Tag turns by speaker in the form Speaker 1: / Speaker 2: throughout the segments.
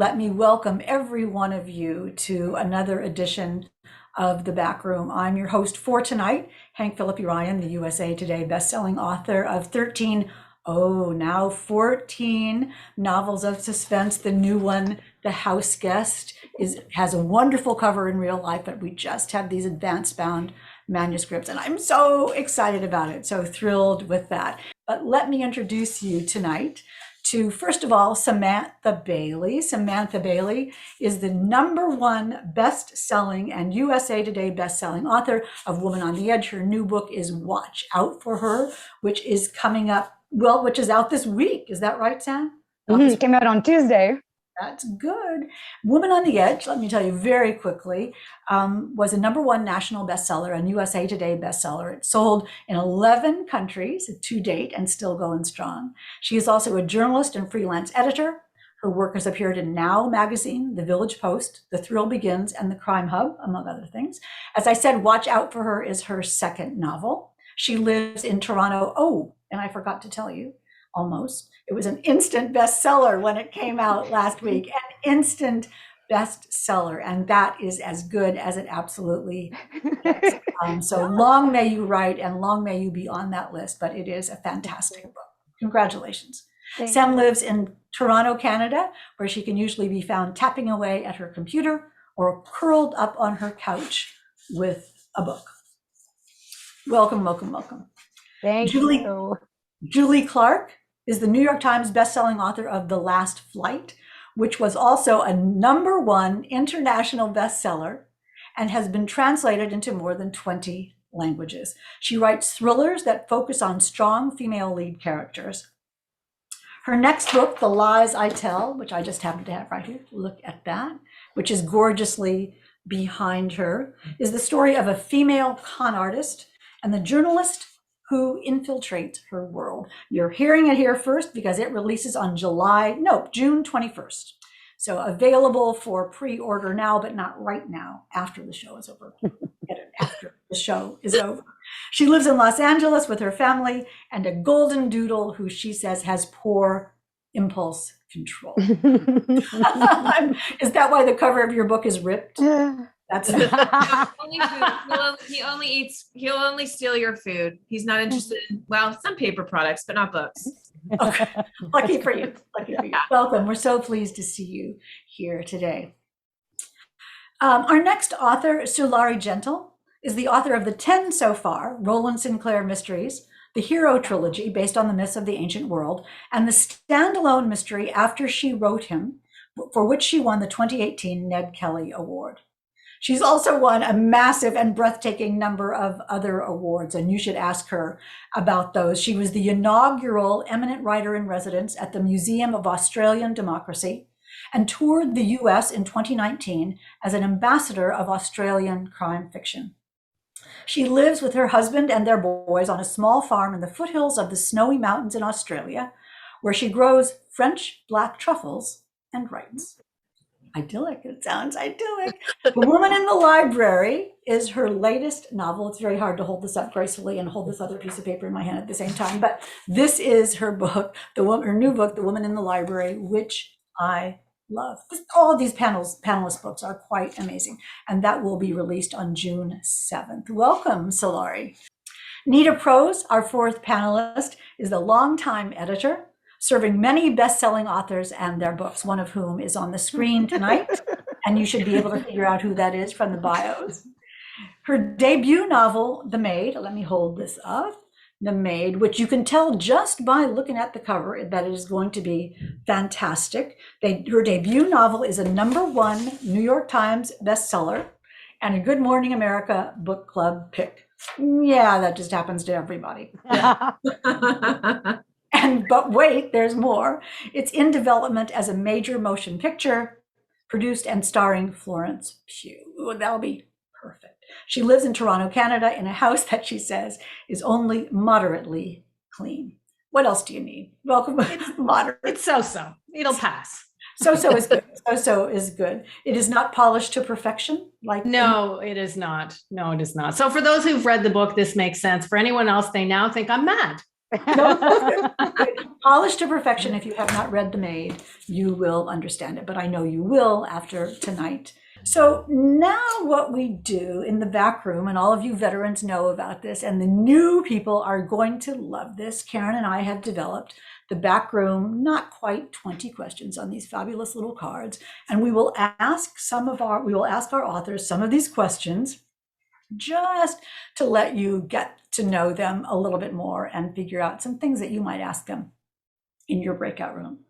Speaker 1: let me welcome every one of you to another edition of The Back Room. I'm your host for tonight, Hank Philip Ryan, the USA Today bestselling author of 14 novels of suspense. The new one, The House Guest, has a wonderful cover in real life, but we just have these advanced bound manuscripts, and I'm so excited about it, so thrilled with that. But let me introduce you tonight to, first of all, Samantha Bailey. Samantha Bailey is the #1 best-selling and USA Today best-selling author of Woman on the Edge. Her new book is Watch Out for Her, which is coming up, which is out this week. Is that right, Sam?
Speaker 2: It came out on Tuesday.
Speaker 1: That's good. Woman on the Edge, let me tell you very quickly, was a #1 national bestseller and USA Today bestseller. It sold in 11 countries to date and still going strong. She is also a journalist and freelance editor. Her work has appeared in Now Magazine, The Village Post, The Thrill Begins, and The Crime Hub, among other things. As I said, Watch Out for Her is her second novel. She lives in Toronto. Oh, and I forgot to tell you, almost. It was an instant bestseller when it came out last week, an instant bestseller, and that is as good as it absolutely gets. So long may you write and long may you be on that list, but it is a fantastic book. Congratulations. Sam lives in Toronto, Canada, where she can usually be found tapping away at her computer or curled up on her couch with a book. Welcome, welcome, welcome.
Speaker 2: Thank you.
Speaker 1: Julie Clark is the New York Times bestselling author of The Last Flight, which was also a #1 international bestseller and has been translated into more than 20 languages. She writes thrillers that focus on strong female lead characters. Her next book, The Lies I Tell, which I just happen to have right here, look at that, which is gorgeously behind her, is the story of a female con artist and the journalist who infiltrates her world. You're hearing it here first because it releases on June 21st. So available for pre-order now, but not right now, after the show is over. Get it after the show is over. She lives in Los Angeles with her family and a golden doodle who she says has poor impulse control. Is that why the cover of your book is ripped? That's
Speaker 3: only food. He'll only steal your food. He's not interested in, well, some paper products, but not books.
Speaker 1: Okay. Lucky for you. Lucky for you. Welcome. We're so pleased to see you here today. Our next author, Sulari Gentill, is the author of the 10 so far Roland Sinclair mysteries, the Hero trilogy based on the myths of the ancient world, and the standalone mystery After She Wrote Him, for which she won the 2018 Ned Kelly Award. She's also won a massive and breathtaking number of other awards, and you should ask her about those. She was the inaugural eminent writer in residence at the Museum of Australian Democracy and toured the US in 2019 as an ambassador of Australian crime fiction. She lives with her husband and their boys on a small farm in the foothills of the Snowy Mountains in Australia, where she grows French black truffles and writes. Idyllic, it sounds idyllic. The Woman in the Library is her latest novel. It's very hard to hold this up gracefully and hold this other piece of paper in my hand at the same time, but this is her book, her new book, The Woman in the Library, which I love. All of these panelist books are quite amazing, and that will be released on June 7th. Welcome, Sulari. Nita Prose, our fourth panelist, is the longtime editor, serving many best-selling authors and their books, one of whom is on the screen tonight, and you should be able to figure out who that is from the bios. Her debut novel, The Maid, let me hold this up, The Maid, which you can tell just by looking at the cover that it is going to be fantastic. Her debut novel is a #1 New York Times bestseller and a Good Morning America book club pick. Yeah, that just happens to everybody. Yeah. But wait, there's more. It's in development as a major motion picture, produced and starring Florence Pugh. That'll be perfect. She lives in Toronto, Canada, in a house that she says is only moderately clean. What else do you need? Welcome. Moderate.
Speaker 4: It's so-so. It'll pass.
Speaker 1: So-so is good. So-so is good. It is not polished to perfection.
Speaker 4: No, it is not. No, it is not. So for those who've read the book, this makes sense. For anyone else, they now think I'm mad.
Speaker 1: No, polished to perfection. If you have not read The Maid, you will understand it, but I know you will after tonight. So now what we do in the back room, and all of you veterans know about this, and the new people are going to love this. Karen and I have developed the back room, not quite 20 questions on these fabulous little cards, and we will ask our authors some of these questions just to let you get to know them a little bit more and figure out some things that you might ask them in your breakout room.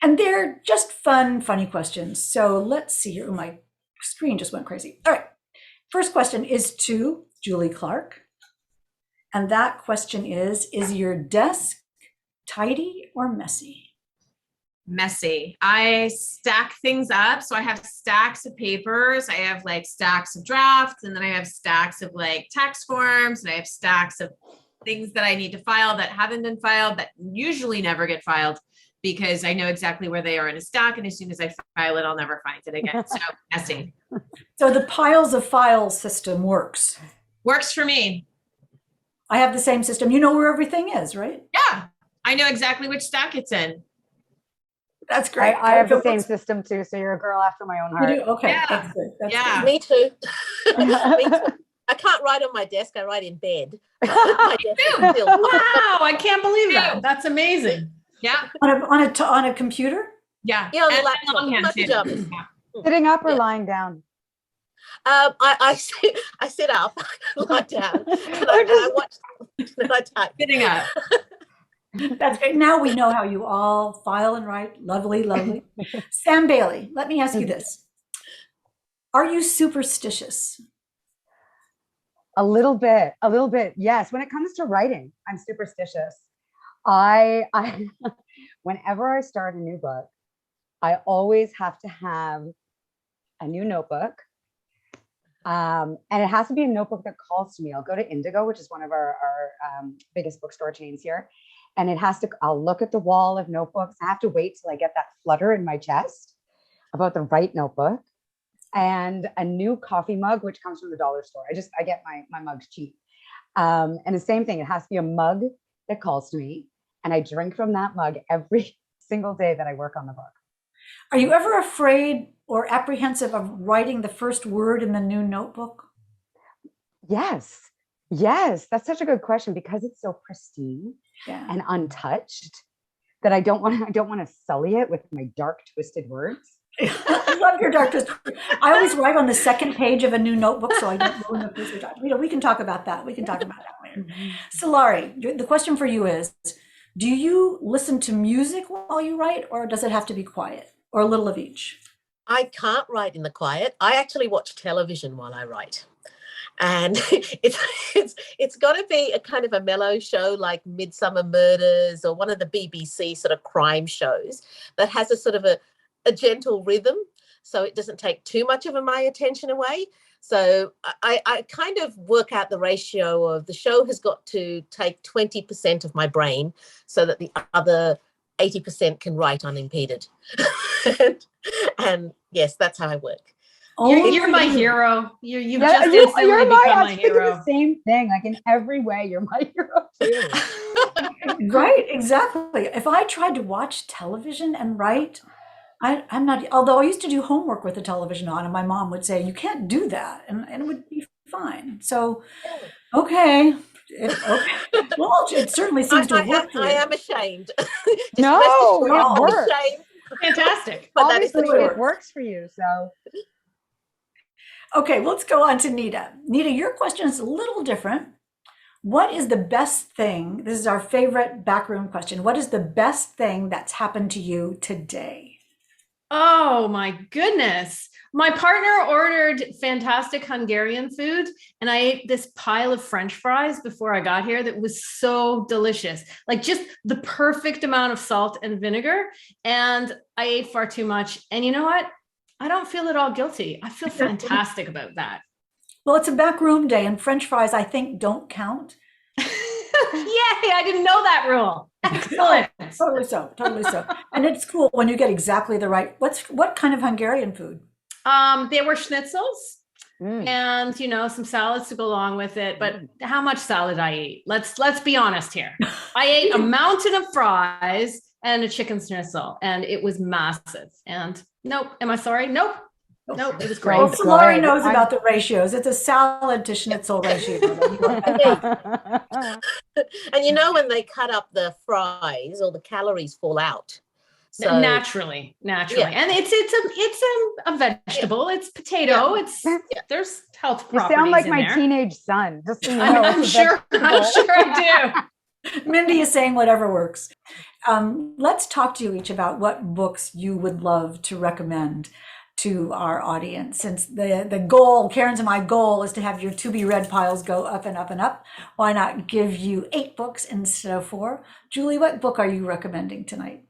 Speaker 1: And they're just funny questions. So let's see here. Oh, my screen just went crazy. All right. First question is to Julie Clark. And that question is your desk tidy or messy?
Speaker 3: Messy. I stack things up. So I have stacks of papers. I have like stacks of drafts, and then I have stacks of like tax forms, and I have stacks of things that I need to file that haven't been filed that usually never get filed because I know exactly where they are in a stack. And as soon as I file it, I'll never find it again. So messy.
Speaker 1: So the piles of files system works.
Speaker 3: Works for me.
Speaker 1: I have the same system. You know where everything is, right?
Speaker 3: Yeah. I know exactly which stack it's in.
Speaker 1: That's great.
Speaker 2: I have the same system too. So you're a girl after my own
Speaker 1: You
Speaker 2: heart.
Speaker 1: do? Okay.
Speaker 3: Yeah.
Speaker 1: That's good. That's
Speaker 3: Yeah.
Speaker 1: good.
Speaker 5: Me too. Me too. I can't write on my desk. I write in bed. My desk is still
Speaker 4: Wow, I can't believe that. That's amazing.
Speaker 3: Yeah.
Speaker 1: On a computer?
Speaker 3: Yeah.
Speaker 5: Yeah, on the
Speaker 3: And
Speaker 5: laptop,
Speaker 3: longhand
Speaker 5: in my
Speaker 3: too.
Speaker 5: pajamas.
Speaker 3: Yeah.
Speaker 2: Sitting up or
Speaker 5: Yeah.
Speaker 2: lying down?
Speaker 5: I sit up, lie down, and I watch, and I type.
Speaker 3: Sitting up.
Speaker 1: That's great. Now we know how you all file and write. Lovely, lovely. Sam Bailey, let me ask you this. Are you superstitious?
Speaker 2: A little bit. Yes. When it comes to writing, I'm superstitious. I whenever I start a new book, I always have to have a new notebook. And it has to be a notebook that calls to me. I'll go to Indigo, which is one of our biggest bookstore chains here. And I'll look at the wall of notebooks. I have to wait till I get that flutter in my chest about the right notebook. And a new coffee mug, which comes from the dollar store. I get my mugs cheap. And the same thing, it has to be a mug that calls to me. And I drink from that mug every single day that I work on the book.
Speaker 1: Are you ever afraid or apprehensive of writing the first word in the new notebook?
Speaker 2: Yes. That's such a good question because it's so pristine and untouched that I don't want to sully it with my dark, twisted words.
Speaker 1: I love your dark twisted. I always write on the second page of a new notebook, so I don't ruin the first page. We can talk about that. We can talk about that later. Sulari, the question for you is, do you listen to music while you write, or does it have to be quiet, or a little of each?
Speaker 5: I can't write in the quiet. I actually watch television while I write. And it's got to be a kind of a mellow show like Midsummer Murders or one of the BBC sort of crime shows that has a sort of a gentle rhythm, so it doesn't take too much of my attention away. So I kind of work out the ratio of the show has got to take 20% of my brain so that the other 80% can write unimpeded. and yes, that's how I work.
Speaker 4: You're my hero. You've just
Speaker 2: you're
Speaker 4: instantly become my hero.
Speaker 2: The same thing. Like in every way, you're my hero too.
Speaker 1: Right, exactly. If I tried to watch television and write, I'm not, although I used to do homework with the television on, and my mom would say, you can't do that, and it would be fine. So, okay. Well, it certainly seems to work for you.
Speaker 5: I am ashamed.
Speaker 2: No, it works.
Speaker 4: Fantastic.
Speaker 5: But that is the
Speaker 2: Obviously,
Speaker 5: truth.
Speaker 2: it works for you. So,
Speaker 1: okay, let's go on to Nita. Nita, your question is a little different. What is the best thing? This is our favorite backroom question. What is the best thing that's happened to you today?
Speaker 4: Oh my goodness. My partner ordered fantastic Hungarian food, and I ate this pile of French fries before I got here that was so delicious. Like just the perfect amount of salt and vinegar. And I ate far too much. And you know what? I don't feel at all guilty. I feel fantastic about that.
Speaker 1: Well, it's a backroom day, and French fries, I think, don't count.
Speaker 4: Yay, I didn't know that rule. Excellent.
Speaker 1: Totally so. And it's cool when you get exactly the right, what kind of Hungarian food?
Speaker 4: They were schnitzels and some salads to go along with it. But how much salad I eat? Let's be honest here. I ate a mountain of fries and a chicken schnitzel, and it was massive. And nope, am I sorry? Nope, it was great.
Speaker 1: Well, Sulari knows about the ratios. It's a salad to schnitzel ratio.
Speaker 5: And when they cut up the fries, all the calories fall out. So
Speaker 4: naturally, and it's a vegetable. It's potato. There's health properties.
Speaker 2: You sound like
Speaker 4: in
Speaker 2: my
Speaker 4: there.
Speaker 2: teenage son. Just so you know,
Speaker 4: I'm sure I do.
Speaker 1: Mindy is saying whatever works. Let's talk to you each about what books you would love to recommend to our audience. Since the goal, Karen's and my goal, is to have your to be read piles go up and up and up. Why not give you 8 books instead of 4? Julie, what book are you recommending tonight?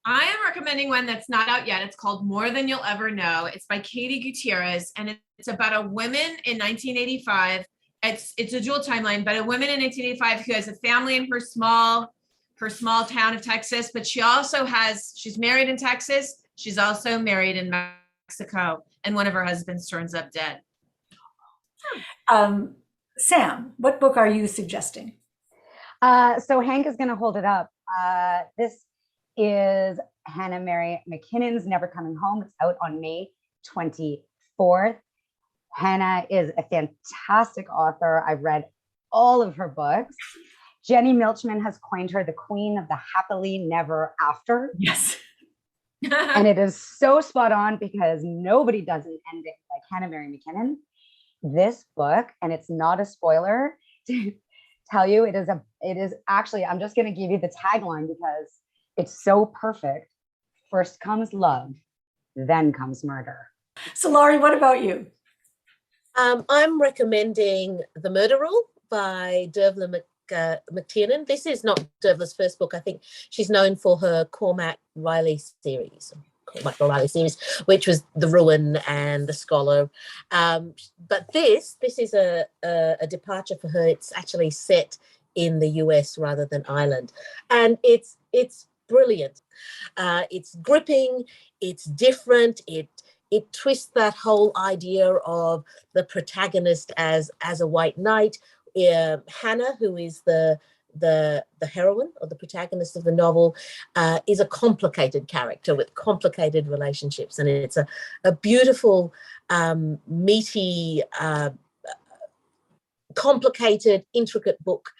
Speaker 3: I am recommending one that's not out yet. It's called More Than You'll Ever Know. It's by Katie Gutierrez, and it's about a woman in 1985. It's a dual timeline, but a woman in 1985 who has a family in her small town of Texas, but she's married in Texas. She's also married in Mexico, and one of her husbands turns up dead.
Speaker 1: Sam, what book are you suggesting?
Speaker 2: So Hank is going to hold it up. This is Hannah Mary McKinnon's Never Coming Home. It's out on May 24th. Hannah is a fantastic author. I've read all of her books. Jenny Milchman has coined her the queen of the happily never after.
Speaker 1: Yes.
Speaker 2: And it is so spot on because nobody does an ending like Hannah Mary McKinnon. This book, and it's not a spoiler to tell you, it is actually, I'm just going to give you the tagline because it's so perfect. First comes love, then comes murder.
Speaker 1: Sulari, what about you?
Speaker 5: I'm recommending The Murder Rule by Dervla McTiernan. This is not Dervla's first book. I think she's known for her Cormac Riley series, which was The Ruin and The Scholar. But this is a departure for her. It's actually set in the US rather than Ireland. And it's brilliant. It's gripping, it's different, it twists that whole idea of the protagonist as a white knight. Hannah, who is the heroine or the protagonist of the novel, is a complicated character with complicated relationships, and it's a beautiful, meaty, complicated, intricate book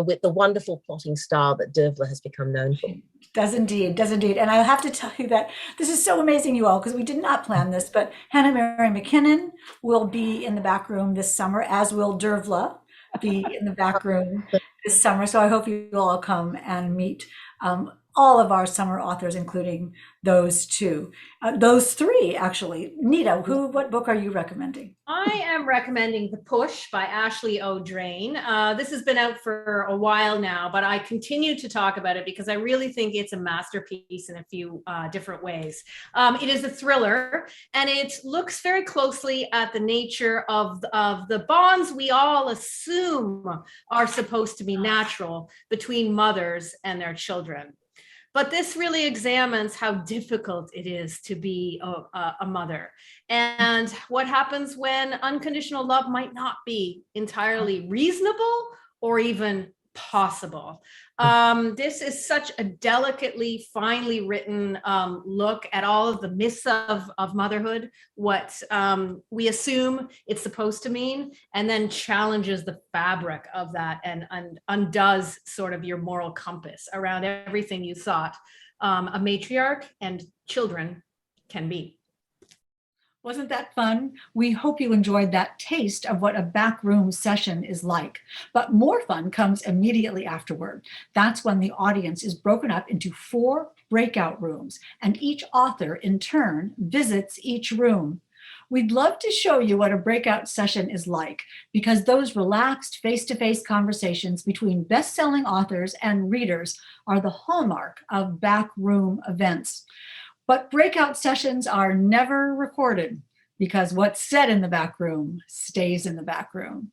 Speaker 5: with the wonderful plotting style that Dervla has become known for.
Speaker 1: Does indeed. And I have to tell you that this is so amazing, you all, because we did not plan this, but Hannah Mary McKinnon will be in the back room this summer, as will Dervla be in the back room this summer. So I hope you will all come and meet all of our summer authors, including those 2. Those 3, actually. Nita, what book are you recommending?
Speaker 4: I am recommending The Push by Ashley O'Drain. This has been out for a while now, but I continue to talk about it because I really think it's a masterpiece in a few different ways. It is a thriller, and it looks very closely at the nature of the bonds we all assume are supposed to be natural between mothers and their children. But this really examines how difficult it is to be a mother, and what happens when unconditional love might not be entirely reasonable or even possible. This is such a delicately, finely written look at all of the myths of motherhood, what we assume it's supposed to mean, and then challenges the fabric of that and undoes sort of your moral compass around everything you thought a matriarch and children can be.
Speaker 1: Wasn't that fun? We hope you enjoyed that taste of what a backroom session is like. But more fun comes immediately afterward. That's when the audience is broken up into 4 breakout rooms, and each author in turn visits each room. We'd love to show you what a breakout session is like, because those relaxed face-to-face conversations between best-selling authors and readers are the hallmark of backroom events. But breakout sessions are never recorded, because what's said in the back room stays in the back room.